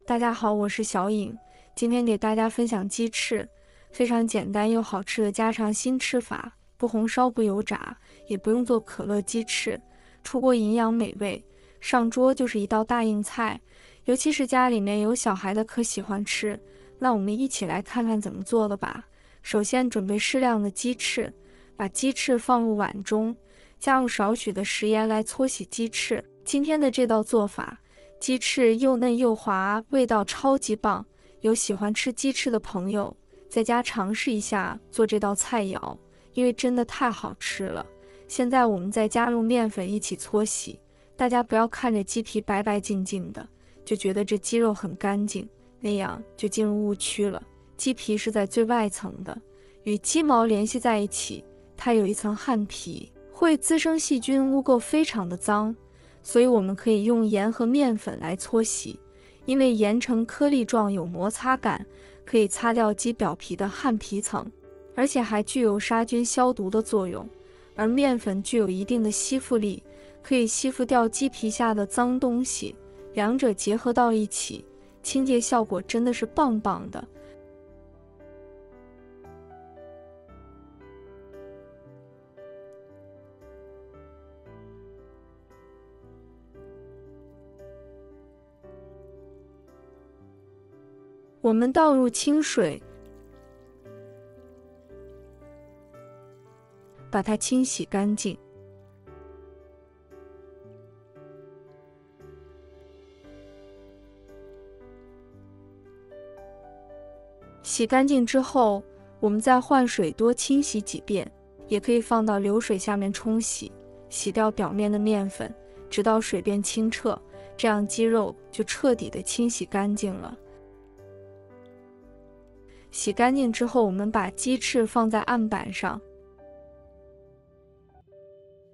大家好，我是小颖，今天给大家分享鸡翅，非常简单又好吃的家常新吃法，不红烧不油炸，也不用做可乐鸡翅，出锅营养美味，上桌就是一道大硬菜，尤其是家里面有小孩的可喜欢吃。那我们一起来看看怎么做的吧。首先准备适量的鸡翅，把鸡翅放入碗中，加入少许的食盐来搓洗鸡翅。今天的这道做法，鸡翅又嫩又滑，味道超级棒。有喜欢吃鸡翅的朋友，在家尝试一下做这道菜肴，因为真的太好吃了。现在我们再加入面粉一起搓洗，大家不要看着鸡皮白白净净的，就觉得这鸡肉很干净，那样就进入误区了。鸡皮是在最外层的，与鸡毛联系在一起，它有一层汗皮，会滋生细菌，污垢非常的脏。所以我们可以用盐和面粉来搓洗，因为盐呈颗粒状有摩擦感，可以擦掉鸡表皮的汗皮层，而且还具有杀菌消毒的作用。而面粉具有一定的吸附力，可以吸附掉鸡皮下的脏东西，两者结合到一起，清洁效果真的是棒棒的。我们倒入清水，把它清洗干净。洗干净之后，我们再换水多清洗几遍，也可以放到流水下面冲洗，洗掉表面的面粉，直到水变清澈，这样鸡肉就彻底的清洗干净了。洗干净之后，我们把鸡翅放在案板上。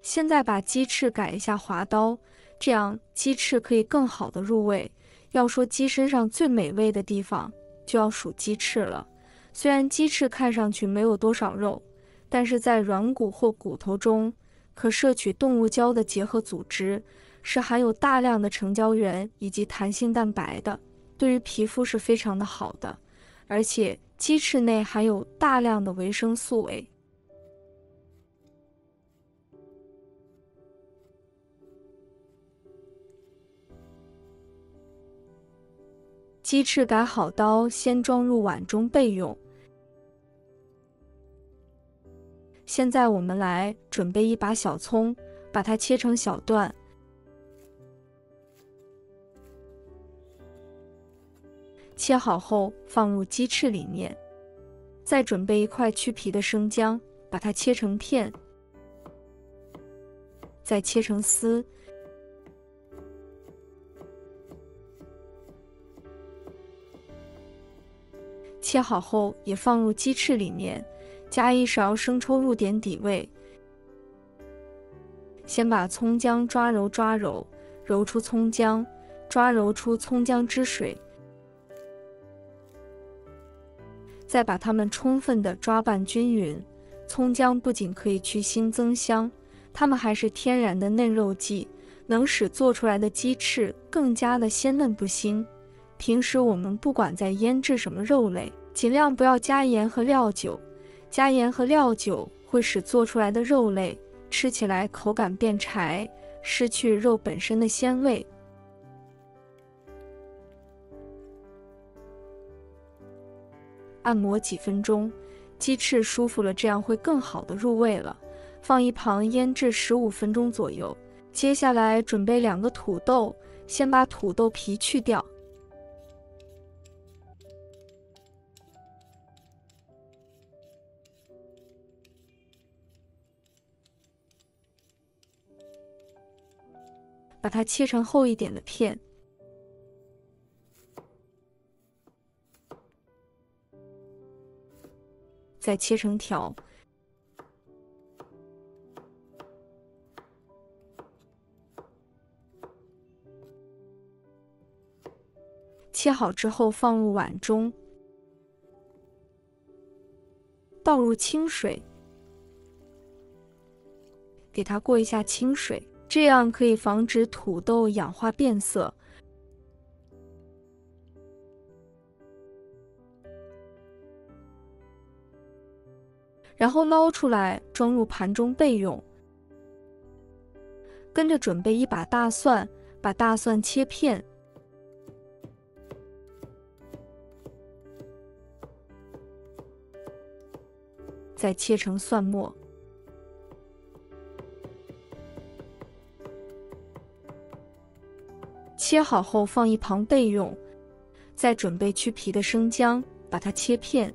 现在把鸡翅改一下滑刀，这样鸡翅可以更好的入味。要说鸡身上最美味的地方，就要数鸡翅了。虽然鸡翅看上去没有多少肉，但是在软骨或骨头中，可摄取动物胶的结合组织，是含有大量的成胶原以及弹性蛋白的，对于皮肤是非常的好的。而且鸡翅内含有大量的维生素 A。 鸡翅改好刀，先装入碗中备用。现在我们来准备一把小葱，把它切成小段。切好后放入鸡翅里面，再准备一块去皮的生姜，把它切成片，再切成丝。切好后也放入鸡翅里面，加一勺生抽入点底味。先把葱姜抓揉抓揉，揉出葱姜，抓揉出葱姜汁水。再把它们充分的抓拌均匀。葱姜不仅可以去腥增香，它们还是天然的嫩肉剂，能使做出来的鸡翅更加的鲜嫩不腥。平时我们不管在腌制什么肉类，尽量不要加盐和料酒，加盐和料酒会使做出来的肉类吃起来口感变柴，失去肉本身的鲜味。按摩几分钟，鸡翅舒服了，这样会更好的入味了。放一旁腌制15分钟左右。接下来准备2个土豆，先把土豆皮去掉。把它切成厚一点的片。再切成条。切好之后放入碗中，倒入清水，给它过一下清水，这样可以防止土豆氧化变色。然后捞出来装入盘中备用。跟着准备一把大蒜，把大蒜切片，再切成蒜末。切好后放一旁备用。再准备去皮的生姜，把它切片，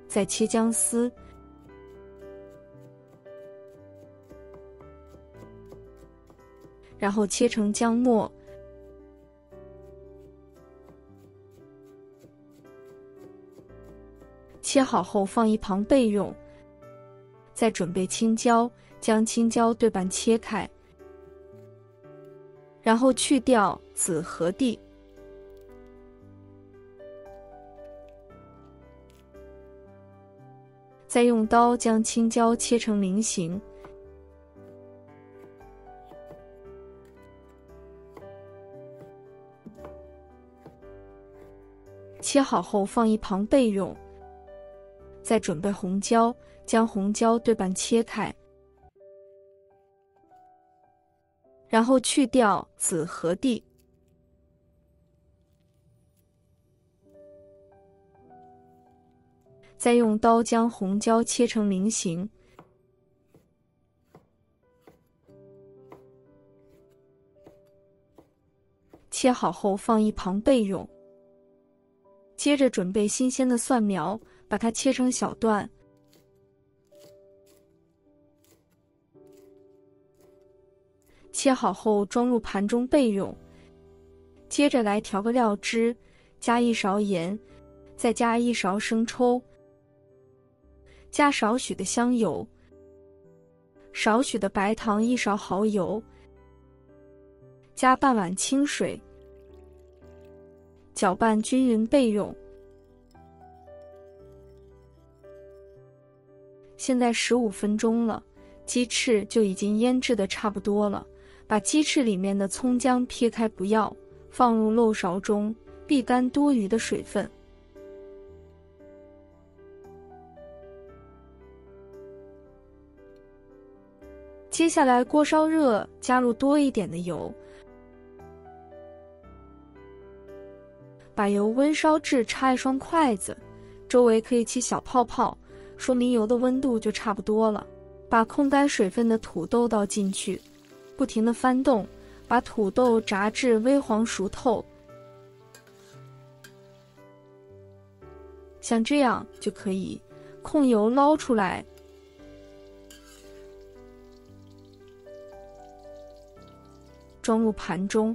再切姜丝，然后切成姜末，切好后放一旁备用。再准备青椒，将青椒对半切开，然后去掉籽和蒂，再用刀将青椒切成菱形，切好后放一旁备用。再准备红椒，将红椒对半切开，然后去掉籽和蒂，再用刀将红椒切成菱形，切好后放一旁备用。接着准备新鲜的蒜苗，把它切成小段，切好后装入盘中备用。接着来调个料汁，加1勺盐，再加1勺生抽，加少许的香油，少许的白糖1勺蚝油，加半碗清水，搅拌均匀备用。现在15分钟了，鸡翅就已经腌制的差不多了。把鸡翅里面的葱姜撇开不要，放入漏勺中，沥干多余的水分。接下来锅烧热，加入多一点的油，把油温烧至插一双筷子，周围可以起小泡泡，说明油的温度就差不多了。把控干水分的土豆倒进去，不停地翻动，把土豆炸至微黄熟透，像这样就可以。控油捞出来，装入盘中，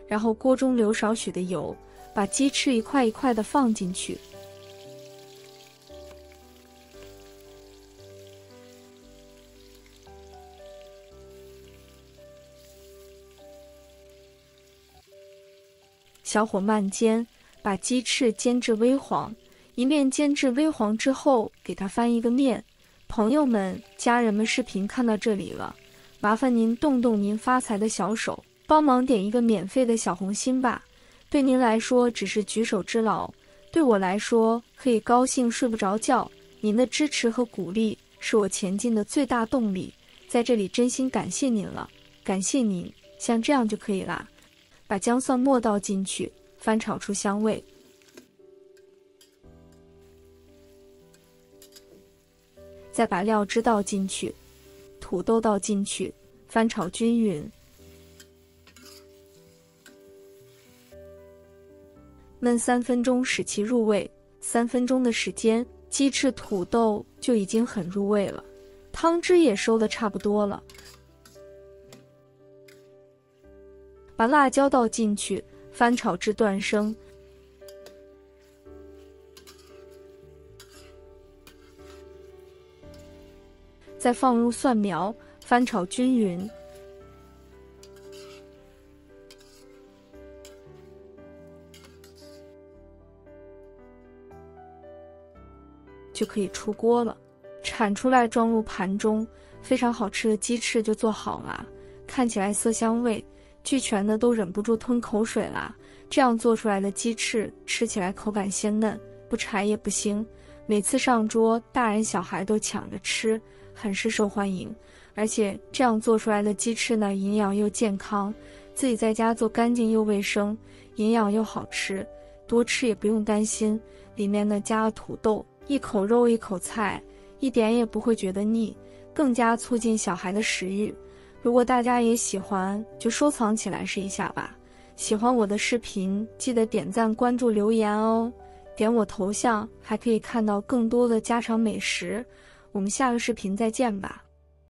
然后锅中留少许的油，把鸡翅一块一块的放进去，小火慢煎，把鸡翅煎至微黄，一面煎至微黄之后，给它翻一个面。朋友们、家人们，视频看到这里了，麻烦您动动您发财的小手，帮忙点一个免费的小红心吧。对您来说只是举手之劳，对我来说可以高兴睡不着觉。您的支持和鼓励是我前进的最大动力，在这里真心感谢您了，感谢您。像这样就可以啦。把姜蒜末倒进去，翻炒出香味。再把料汁倒进去，土豆倒进去，翻炒均匀。焖3分钟，使其入味。3分钟的时间，鸡翅、土豆就已经很入味了，汤汁也收得差不多了。把辣椒倒进去，翻炒至断生。再放入蒜苗，翻炒均匀。就可以出锅了，铲出来装入盘中，非常好吃的鸡翅就做好了。看起来色香味俱全的都忍不住吞口水啦。这样做出来的鸡翅吃起来口感鲜嫩，不柴也不腥，每次上桌大人小孩都抢着吃，很是受欢迎。而且这样做出来的鸡翅呢，营养又健康，自己在家做干净又卫生，营养又好吃，多吃也不用担心。里面呢加了土豆，一口肉一口菜，一点也不会觉得腻，更加促进小孩的食欲。如果大家也喜欢，就收藏起来试一下吧。喜欢我的视频，记得点赞、关注、留言哦。点我头像还可以看到更多的家常美食。我们下个视频再见吧。